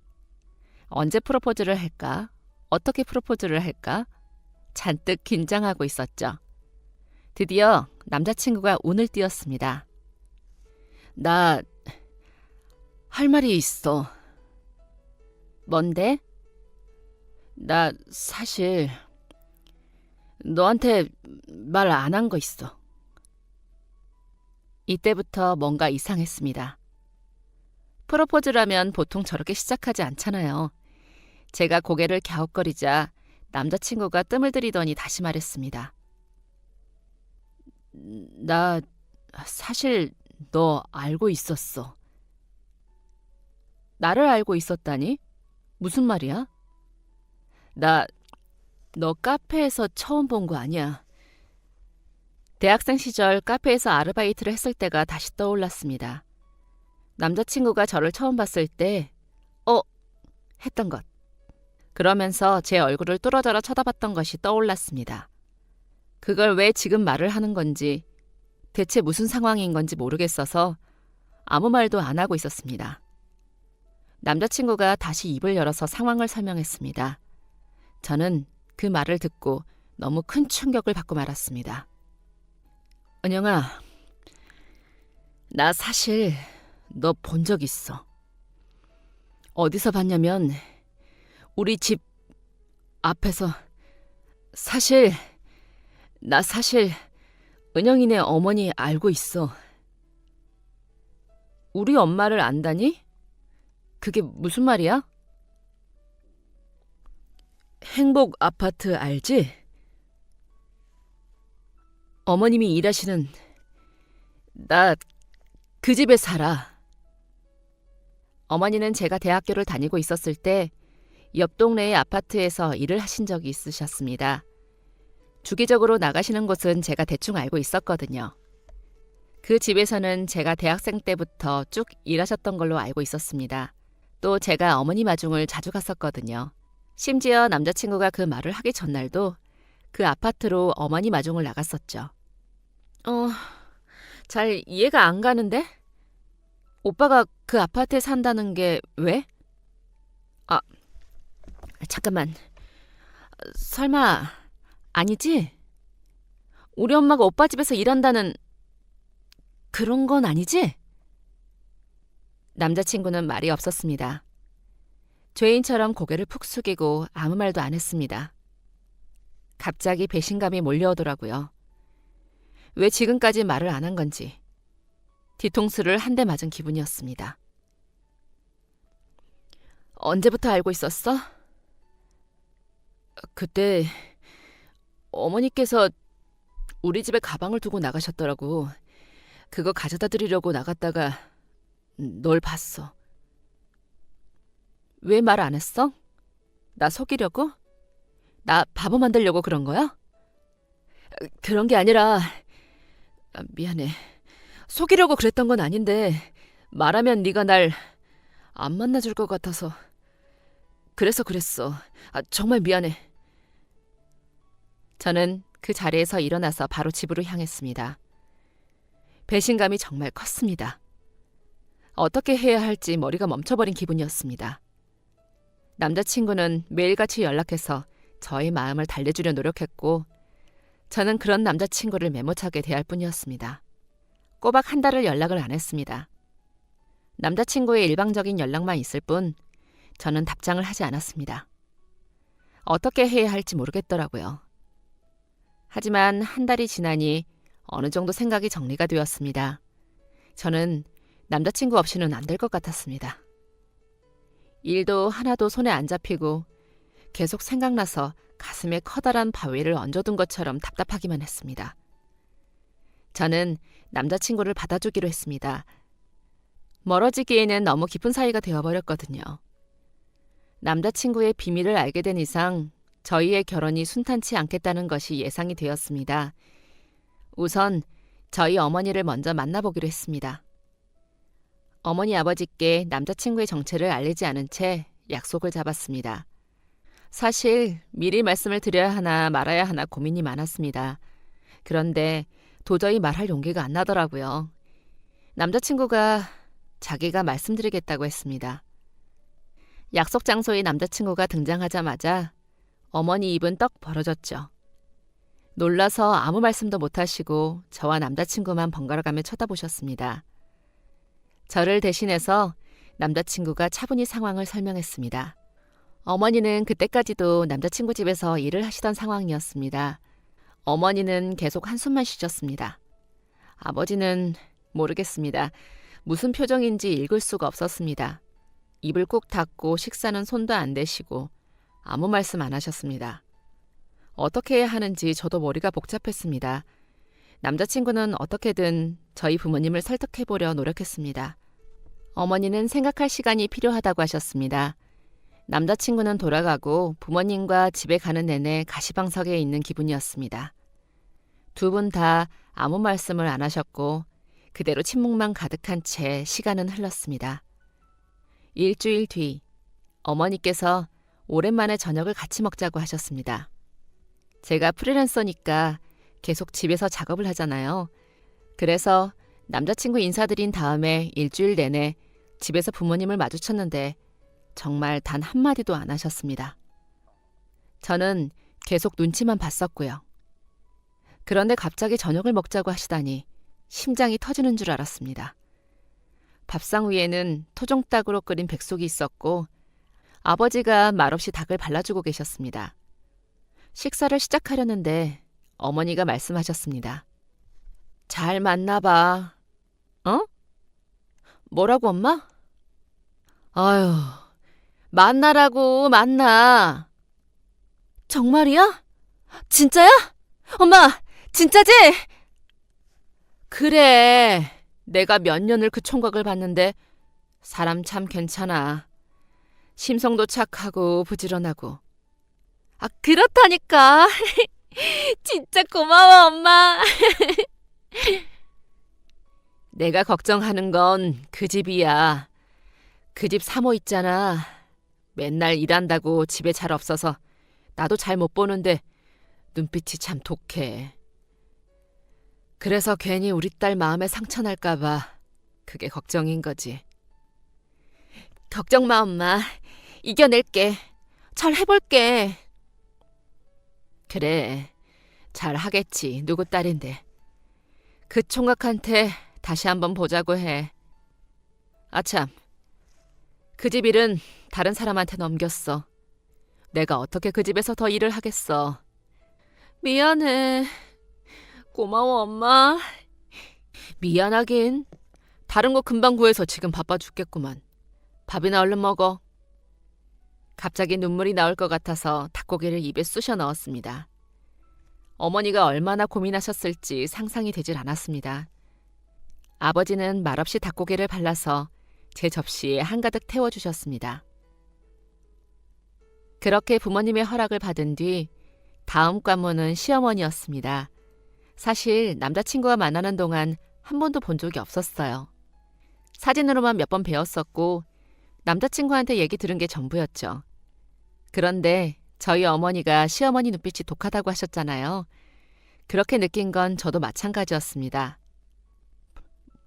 언제 프로포즈를 할까? 어떻게 프로포즈를 할까? 잔뜩 긴장하고 있었죠. 드디어 남자친구가 운을 띄웠습니다. 나 할 말이 있어. 뭔데? 나 사실 너한테 말 안 한 거 있어. 이때부터 뭔가 이상했습니다. 프로포즈라면 보통 저렇게 시작하지 않잖아요. 제가 고개를 갸웃거리자 남자친구가 뜸을 들이더니 다시 말했습니다. 나 사실 너 알고 있었어. 나를 알고 있었다니? 무슨 말이야? 나 너 카페에서 처음 본 거 아니야. 대학생 시절 카페에서 아르바이트를 했을 때가 다시 떠올랐습니다. 남자친구가 저를 처음 봤을 때 했던 것. 그러면서 제 얼굴을 뚫어져라 쳐다봤던 것이 떠올랐습니다. 그걸 왜 지금 말을 하는 건지, 대체 무슨 상황인 건지 모르겠어서 아무 말도 안 하고 있었습니다. 남자친구가 다시 입을 열어서 상황을 설명했습니다. 저는 그 말을 듣고 너무 큰 충격을 받고 말았습니다. 은영아, 나 사실 너 본 적 있어. 어디서 봤냐면 우리 집 앞에서. 나 사실 은영이네 어머니 알고 있어. 우리 엄마를 안다니? 그게 무슨 말이야? 행복 아파트 알지? 어머님이 일하시는. 나 그 집에 살아. 어머니는 제가 대학교를 다니고 있었을 때 옆 동네의 아파트에서 일을 하신 적이 있으셨습니다. 주기적으로 나가시는 곳은 제가 대충 알고 있었거든요. 그 집에서는 제가 대학생 때부터 쭉 일하셨던 걸로 알고 있었습니다. 또 제가 어머니 마중을 자주 갔었거든요. 심지어 남자친구가 그 말을 하기 전날도 그 아파트로 어머니 마중을 나갔었죠. 잘 이해가 안 가는데? 오빠가 그 아파트에 산다는 게 왜? 잠깐만. 설마 아니지? 우리 엄마가 오빠 집에서 일한다는 그런 건 아니지? 남자친구는 말이 없었습니다. 죄인처럼 고개를 푹 숙이고 아무 말도 안 했습니다. 갑자기 배신감이 몰려오더라고요. 왜 지금까지 말을 안 한 건지. 뒤통수를 한 대 맞은 기분이었습니다. 언제부터 알고 있었어? 그때 어머니께서 우리 집에 가방을 두고 나가셨더라고. 그거 가져다 드리려고 나갔다가 널 봤어. 왜 말 안 했어? 나 속이려고? 나 바보 만들려고 그런 거야? 그런 게 아니라 미안해. 속이려고 그랬던 건 아닌데 말하면 네가 날 안 만나줄 것 같아서 그래서 그랬어. 정말 미안해. 저는 그 자리에서 일어나서 바로 집으로 향했습니다. 배신감이 정말 컸습니다. 어떻게 해야 할지 머리가 멈춰버린 기분이었습니다. 남자친구는 매일같이 연락해서 저의 마음을 달래주려 노력했고 저는 그런 남자친구를 메모차게 대할 뿐이었습니다. 꼬박 한 달을 연락을 안 했습니다. 남자친구의 일방적인 연락만 있을 뿐 저는 답장을 하지 않았습니다. 어떻게 해야 할지 모르겠더라고요. 하지만 한 달이 지나니 어느 정도 생각이 정리가 되었습니다. 저는 남자친구 없이는 안 될 것 같았습니다. 일도 하나도 손에 안 잡히고 계속 생각나서 가슴에 커다란 바위를 얹어둔 것처럼 답답하기만 했습니다. 저는 남자친구를 받아주기로 했습니다. 멀어지기에는 너무 깊은 사이가 되어버렸거든요. 남자친구의 비밀을 알게 된 이상 저희의 결혼이 순탄치 않겠다는 것이 예상이 되었습니다. 우선 저희 어머니를 먼저 만나보기로 했습니다. 어머니 아버지께 남자친구의 정체를 알리지 않은 채 약속을 잡았습니다. 사실 미리 말씀을 드려야 하나 말아야 하나 고민이 많았습니다. 그런데 도저히 말할 용기가 안 나더라고요. 남자친구가 자기가 말씀드리겠다고 했습니다. 약속 장소에 남자친구가 등장하자마자 어머니 입은 떡 벌어졌죠. 놀라서 아무 말씀도 못하시고 저와 남자친구만 번갈아가며 쳐다보셨습니다. 저를 대신해서 남자친구가 차분히 상황을 설명했습니다. 어머니는 그때까지도 남자친구 집에서 일을 하시던 상황이었습니다. 어머니는 계속 한숨만 쉬셨습니다. 아버지는 모르겠습니다. 무슨 표정인지 읽을 수가 없었습니다. 입을 꾹 닫고 식사는 손도 안 대시고 아무 말씀 안 하셨습니다. 어떻게 해야 하는지 저도 머리가 복잡했습니다. 남자친구는 어떻게든 저희 부모님을 설득해보려 노력했습니다. 어머니는 생각할 시간이 필요하다고 하셨습니다. 남자친구는 돌아가고 부모님과 집에 가는 내내 가시방석에 있는 기분이었습니다. 두 분 다 아무 말씀을 안 하셨고 그대로 침묵만 가득한 채 시간은 흘렀습니다. 일주일 뒤 어머니께서 오랜만에 저녁을 같이 먹자고 하셨습니다. 제가 프리랜서니까 계속 집에서 작업을 하잖아요. 그래서 남자친구 인사드린 다음에 일주일 내내 집에서 부모님을 마주쳤는데 정말 단 한마디도 안 하셨습니다. 저는 계속 눈치만 봤었고요. 그런데 갑자기 저녁을 먹자고 하시다니 심장이 터지는 줄 알았습니다. 밥상 위에는 토종닭으로 끓인 백숙이 있었고 아버지가 말없이 닭을 발라주고 계셨습니다. 식사를 시작하려는데 어머니가 말씀하셨습니다. 잘 맞나 봐. 뭐라고 엄마? 아유, 만나라고 만나. 정말이야? 진짜야? 엄마, 진짜지? 그래, 내가 몇 년을 그 총각을 봤는데 사람 참 괜찮아. 심성도 착하고 부지런하고. 아, 그렇다니까. 진짜 고마워, 엄마. 내가 걱정하는 건 그 집이야. 그 집 사모 있잖아. 맨날 일한다고 집에 잘 없어서 나도 잘 못 보는데 눈빛이 참 독해. 그래서 괜히 우리 딸 마음에 상처 날까 봐 그게 걱정인 거지. 걱정 마, 엄마. 이겨낼게. 잘 해볼게. 그래, 잘 하겠지. 누구 딸인데. 그 총각한테 다시 한번 보자고 해. 아참, 그 집 일은 다른 사람한테 넘겼어. 내가 어떻게 그 집에서 더 일을 하겠어. 미안해. 고마워, 엄마. 미안하긴. 다른 거 금방 구해서 지금 바빠 죽겠구만. 밥이나 얼른 먹어. 갑자기 눈물이 나올 것 같아서 닭고기를 입에 쑤셔 넣었습니다. 어머니가 얼마나 고민하셨을지 상상이 되질 않았습니다. 아버지는 말없이 닭고기를 발라서 제 접시에 한가득 태워주셨습니다. 그렇게 부모님의 허락을 받은 뒤 다음 관문은 시어머니였습니다. 사실 남자친구와 만나는 동안 한 번도 본 적이 없었어요. 사진으로만 몇 번 뵈었었고 남자친구한테 얘기 들은 게 전부였죠. 그런데 저희 어머니가 시어머니 눈빛이 독하다고 하셨잖아요. 그렇게 느낀 건 저도 마찬가지였습니다.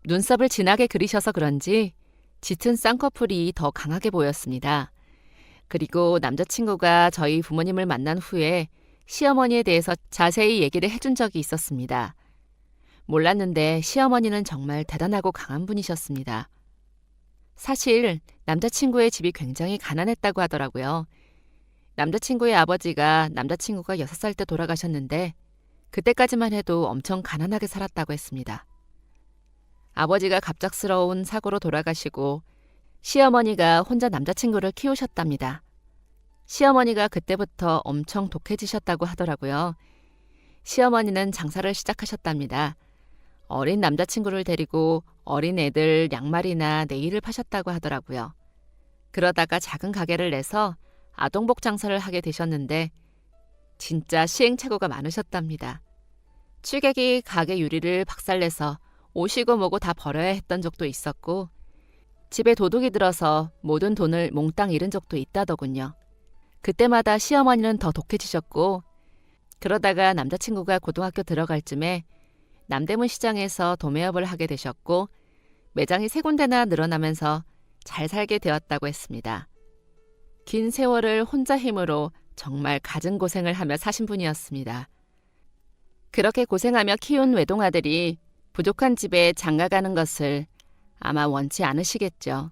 눈썹을 진하게 그리셔서 그런지 짙은 쌍꺼풀이 더 강하게 보였습니다. 그리고 남자친구가 저희 부모님을 만난 후에 시어머니에 대해서 자세히 얘기를 해준 적이 있었습니다. 몰랐는데 시어머니는 정말 대단하고 강한 분이셨습니다. 사실 남자친구의 집이 굉장히 가난했다고 하더라고요. 남자친구의 아버지가 남자친구가 6살 때 돌아가셨는데 그때까지만 해도 엄청 가난하게 살았다고 했습니다. 아버지가 갑작스러운 사고로 돌아가시고 시어머니가 혼자 남자친구를 키우셨답니다. 시어머니가 그때부터 엄청 독해지셨다고 하더라고요. 시어머니는 장사를 시작하셨답니다. 어린 남자친구를 데리고 어린 애들 양말이나 네일을 파셨다고 하더라고요. 그러다가 작은 가게를 내서 아동복 장사를 하게 되셨는데 진짜 시행착오가 많으셨답니다. 취객이 가게 유리를 박살내서 옷이고 뭐고 다 버려야 했던 적도 있었고 집에 도둑이 들어서 모든 돈을 몽땅 잃은 적도 있다더군요. 그때마다 시어머니는 더 독해지셨고 그러다가 남자친구가 고등학교 들어갈 쯤에 남대문 시장에서 도매업을 하게 되셨고 매장이 3군데나 늘어나면서 잘 살게 되었다고 했습니다. 긴 세월을 혼자 힘으로 정말 갖은 고생을 하며 사신 분이었습니다. 그렇게 고생하며 키운 외동아들이 부족한 집에 장가가는 것을 아마 원치 않으시겠죠.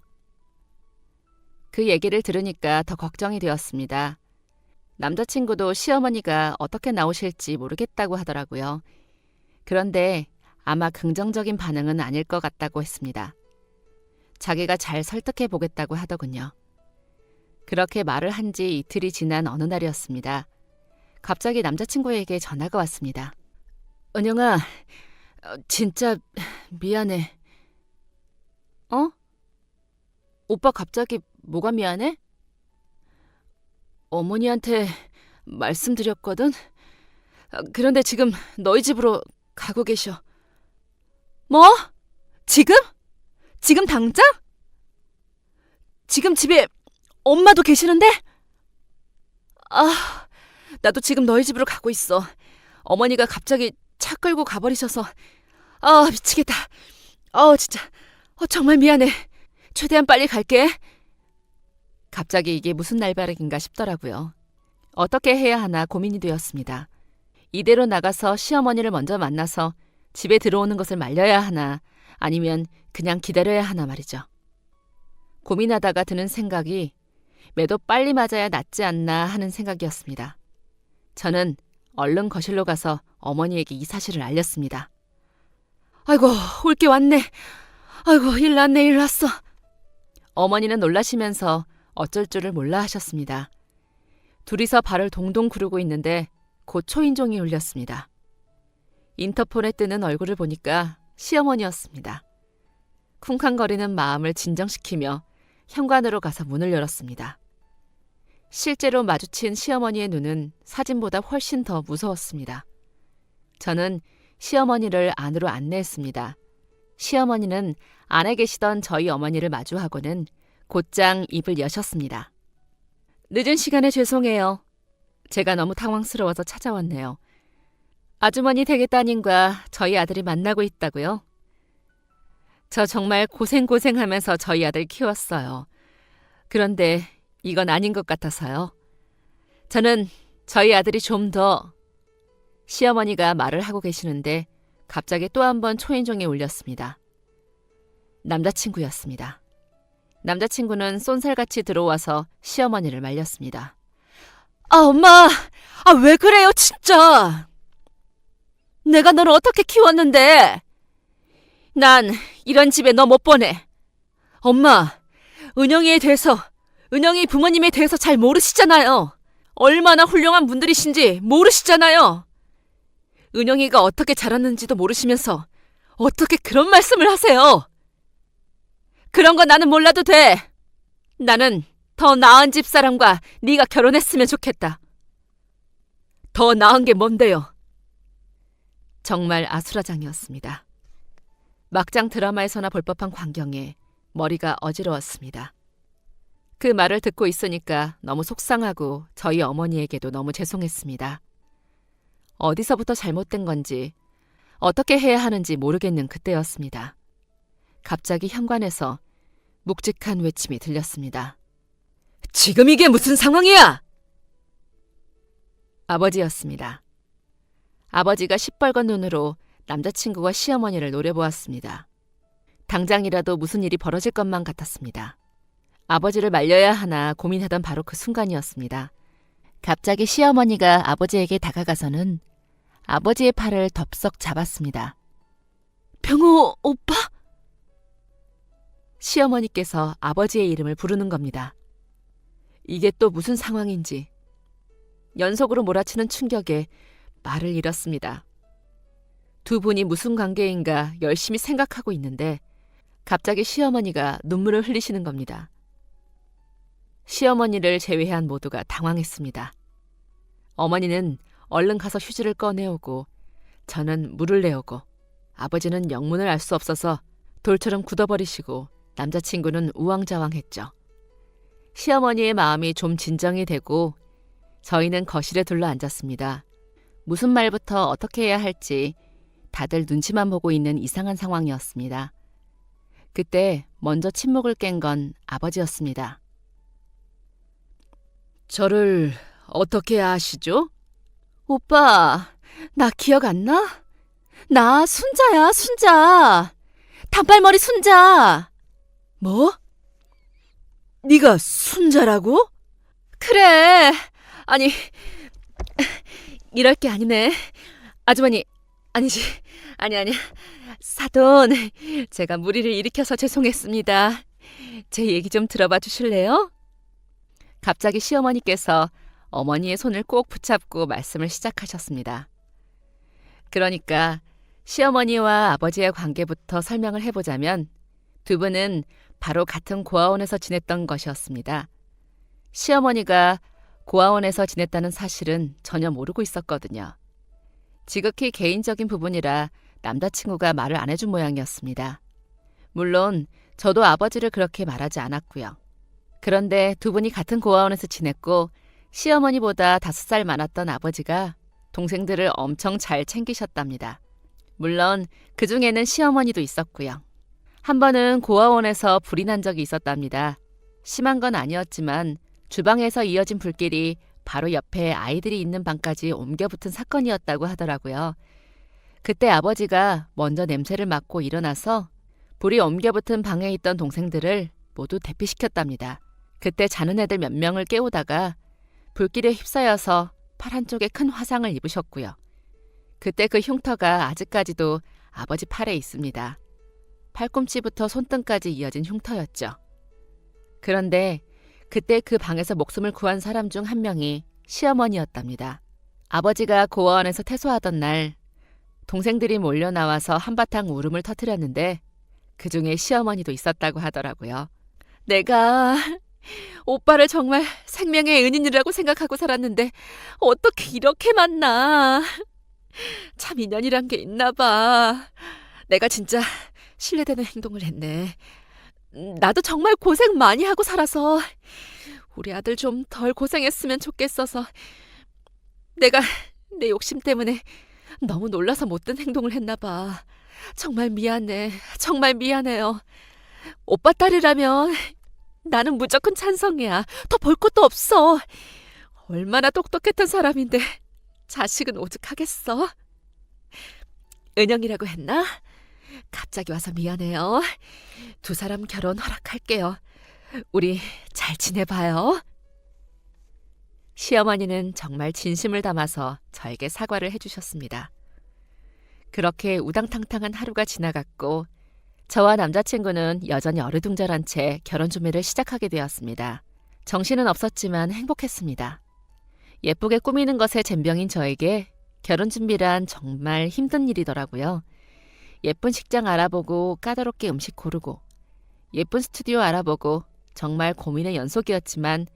그 얘기를 들으니까 더 걱정이 되었습니다. 남자친구도 시어머니가 어떻게 나오실지 모르겠다고 하더라고요. 그런데 아마 긍정적인 반응은 아닐 것 같다고 했습니다. 자기가 잘 설득해 보겠다고 하더군요. 그렇게 말을 한 지 이틀이 지난 어느 날이었습니다. 갑자기 남자친구에게 전화가 왔습니다. 은영아, 진짜 미안해. 어? 오빠 갑자기 뭐가 미안해? 어머니한테 말씀드렸거든? 그런데 지금 너희 집으로 가고 계셔. 뭐? 지금? 지금 당장? 지금 집에 엄마도 계시는데? 아, 나도 지금 너희 집으로 가고 있어. 어머니가 갑자기 차 끌고 가버리셔서 미치겠다. 진짜 정말 미안해. 최대한 빨리 갈게. 갑자기 이게 무슨 날벼락인가 싶더라고요. 어떻게 해야 하나 고민이 되었습니다. 이대로 나가서 시어머니를 먼저 만나서 집에 들어오는 것을 말려야 하나 아니면 그냥 기다려야 하나 말이죠. 고민하다가 드는 생각이 매도 빨리 맞아야 낫지 않나 하는 생각이었습니다. 저는 얼른 거실로 가서 어머니에게 이 사실을 알렸습니다. 아이고, 올 게 왔네. 아이고, 일 났네, 일 났어. 어머니는 놀라시면서 어쩔 줄을 몰라 하셨습니다. 둘이서 발을 동동 구르고 있는데 곧 초인종이 울렸습니다. 인터폰에 뜨는 얼굴을 보니까 시어머니였습니다. 쿵쾅거리는 마음을 진정시키며 현관으로 가서 문을 열었습니다. 실제로 마주친 시어머니의 눈은 사진보다 훨씬 더 무서웠습니다. 저는 시어머니를 안으로 안내했습니다. 시어머니는 안에 계시던 저희 어머니를 마주하고는 곧장 입을 여셨습니다. 늦은 시간에 죄송해요. 제가 너무 당황스러워서 찾아왔네요. 아주머니 댁의 따님과 저희 아들이 만나고 있다고요? 저 정말 고생하면서 저희 아들 키웠어요. 그런데 이건 아닌 것 같아서요. 저는 저희 아들이 좀 더... 시어머니가 말을 하고 계시는데 갑자기 또 한 번 초인종이 울렸습니다. 남자친구였습니다. 남자친구는 쏜살같이 들어와서 시어머니를 말렸습니다. 엄마! 왜 그래요, 진짜! 내가 너를 어떻게 키웠는데! 난 이런 집에 너 못 보내. 엄마, 은영이 부모님에 대해서 잘 모르시잖아요. 얼마나 훌륭한 분들이신지 모르시잖아요. 은영이가 어떻게 자랐는지도 모르시면서 어떻게 그런 말씀을 하세요? 그런 거 나는 몰라도 돼. 나는 더 나은 집사람과 네가 결혼했으면 좋겠다. 더 나은 게 뭔데요? 정말 아수라장이었습니다. 막장 드라마에서나 볼 법한 광경에 머리가 어지러웠습니다. 그 말을 듣고 있으니까 너무 속상하고 저희 어머니에게도 너무 죄송했습니다. 어디서부터 잘못된 건지 어떻게 해야 하는지 모르겠는 그때였습니다. 갑자기 현관에서 묵직한 외침이 들렸습니다. 지금 이게 무슨 상황이야? 아버지였습니다. 아버지가 시뻘건 눈으로 남자친구와 시어머니를 노려보았습니다. 당장이라도 무슨 일이 벌어질 것만 같았습니다. 아버지를 말려야 하나 고민하던 바로 그 순간이었습니다. 갑자기 시어머니가 아버지에게 다가가서는 아버지의 팔을 덥석 잡았습니다. 병호 오빠? 시어머니께서 아버지의 이름을 부르는 겁니다. 이게 또 무슨 상황인지 연속으로 몰아치는 충격에 말을 잃었습니다. 두 분이 무슨 관계인가 열심히 생각하고 있는데 갑자기 시어머니가 눈물을 흘리시는 겁니다. 시어머니를 제외한 모두가 당황했습니다. 어머니는 얼른 가서 휴지를 꺼내오고 저는 물을 내오고 아버지는 영문을 알 수 없어서 돌처럼 굳어버리시고 남자친구는 우왕좌왕했죠. 시어머니의 마음이 좀 진정이 되고 저희는 거실에 둘러앉았습니다. 무슨 말부터 어떻게 해야 할지 다들 눈치만 보고 있는 이상한 상황이었습니다. 그때 먼저 침묵을 깬 건 아버지였습니다. 저를 어떻게 아시죠? 오빠, 나 기억 안 나? 나 순자야, 순자. 단발머리 순자. 뭐? 네가 순자라고? 그래. 아니, 이럴 게 아니네. 아주머니, 아니지. 아니. 사돈, 제가 무리를 일으켜서 죄송했습니다. 제 얘기 좀 들어봐 주실래요? 갑자기 시어머니께서 어머니의 손을 꼭 붙잡고 말씀을 시작하셨습니다. 그러니까 시어머니와 아버지의 관계부터 설명을 해보자면 두 분은 바로 같은 고아원에서 지냈던 것이었습니다. 시어머니가 고아원에서 지냈다는 사실은 전혀 모르고 있었거든요. 지극히 개인적인 부분이라 남자친구가 말을 안 해준 모양이었습니다. 물론 저도 아버지를 그렇게 말하지 않았고요. 그런데 두 분이 같은 고아원에서 지냈고 시어머니보다 5살 많았던 아버지가 동생들을 엄청 잘 챙기셨답니다. 물론 그 중에는 시어머니도 있었고요. 한 번은 고아원에서 불이 난 적이 있었답니다. 심한 건 아니었지만 주방에서 이어진 불길이 바로 옆에 아이들이 있는 방까지 옮겨 붙은 사건이었다고 하더라고요. 그때 아버지가 먼저 냄새를 맡고 일어나서 불이 옮겨 붙은 방에 있던 동생들을 모두 대피시켰답니다. 그때 자는 애들 몇 명을 깨우다가 불길에 휩싸여서 팔 한쪽에 큰 화상을 입으셨고요. 그때 그 흉터가 아직까지도 아버지 팔에 있습니다. 팔꿈치부터 손등까지 이어진 흉터였죠. 그런데 그때 그 방에서 목숨을 구한 사람 중 한 명이 시어머니였답니다. 아버지가 고아원에서 퇴소하던 날 동생들이 몰려 나와서 한바탕 울음을 터뜨렸는데 그중에 시어머니도 있었다고 하더라고요. 내가 오빠를 정말 생명의 은인이라고 생각하고 살았는데 어떻게 이렇게 만나. 참 인연이란 게 있나 봐. 내가 진짜 신뢰되는 행동을 했네. 나도 정말 고생 많이 하고 살아서 우리 아들 좀 덜 고생했으면 좋겠어서 내가 내 욕심 때문에 너무 놀라서 못된 행동을 했나 봐. 정말 미안해. 정말 미안해요. 오빠 딸이라면 나는 무조건 찬성이야. 더 볼 것도 없어. 얼마나 똑똑했던 사람인데 자식은 오죽하겠어. 은영이라고 했나? 갑자기 와서 미안해요. 두 사람 결혼 허락할게요. 우리 잘 지내봐요. 시어머니는 정말 진심을 담아서 저에게 사과를 해주셨습니다. 그렇게 우당탕탕한 하루가 지나갔고 저와 남자친구는 여전히 어리둥절한 채 결혼 준비를 시작하게 되었습니다. 정신은 없었지만 행복했습니다. 예쁘게 꾸미는 것에 젬병인 저에게 결혼 준비란 정말 힘든 일이더라고요. 예쁜 식장 알아보고 까다롭게 음식 고르고 예쁜 스튜디오 알아보고 정말 고민의 연속이었지만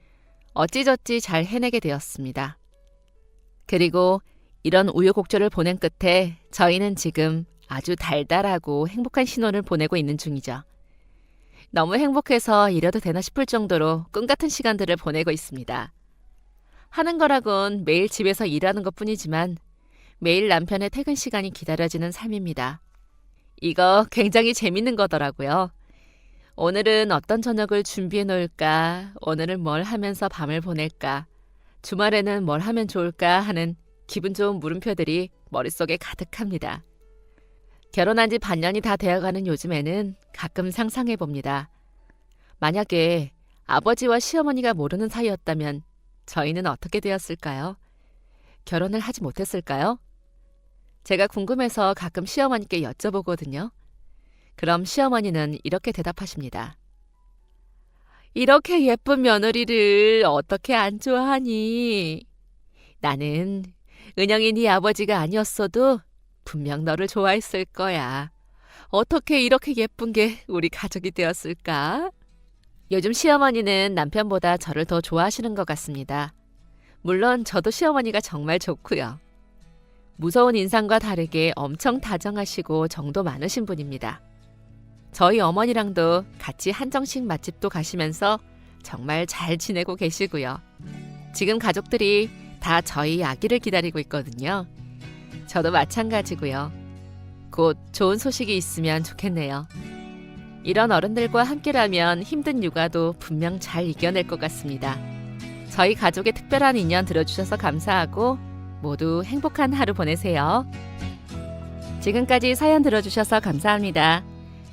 어찌저찌 잘 해내게 되었습니다. 그리고 이런 우여곡절을 보낸 끝에 저희는 지금 아주 달달하고 행복한 신혼을 보내고 있는 중이죠. 너무 행복해서 이래도 되나 싶을 정도로 꿈같은 시간들을 보내고 있습니다. 하는 거라곤 매일 집에서 일하는 것뿐이지만 매일 남편의 퇴근 시간이 기다려지는 삶입니다. 이거 굉장히 재밌는 거더라고요. 오늘은 어떤 저녁을 준비해 놓을까? 오늘은 뭘 하면서 밤을 보낼까? 주말에는 뭘 하면 좋을까? 하는 기분 좋은 물음표들이 머릿속에 가득합니다. 결혼한 지 반년이 다 되어가는 요즘에는 가끔 상상해 봅니다. 만약에 아버지와 시어머니가 모르는 사이였다면 저희는 어떻게 되었을까요? 결혼을 하지 못했을까요? 제가 궁금해서 가끔 시어머니께 여쭤보거든요. 그럼 시어머니는 이렇게 대답하십니다. 이렇게 예쁜 며느리를 어떻게 안 좋아하니? 나는 은영이 네 아버지가 아니었어도 분명 너를 좋아했을 거야. 어떻게 이렇게 예쁜 게 우리 가족이 되었을까? 요즘 시어머니는 남편보다 저를 더 좋아하시는 것 같습니다. 물론 저도 시어머니가 정말 좋고요. 무서운 인상과 다르게 엄청 다정하시고 정도 많으신 분입니다. 저희 어머니랑도 같이 한정식 맛집도 가시면서 정말 잘 지내고 계시고요. 지금 가족들이 다 저희 아기를 기다리고 있거든요. 저도 마찬가지고요. 곧 좋은 소식이 있으면 좋겠네요. 이런 어른들과 함께라면 힘든 육아도 분명 잘 이겨낼 것 같습니다. 저희 가족의 특별한 인연 들어주셔서 감사하고 모두 행복한 하루 보내세요. 지금까지 사연 들어주셔서 감사합니다.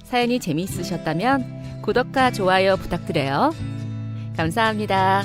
사연이 재미있으셨다면 구독과 좋아요 부탁드려요. 감사합니다.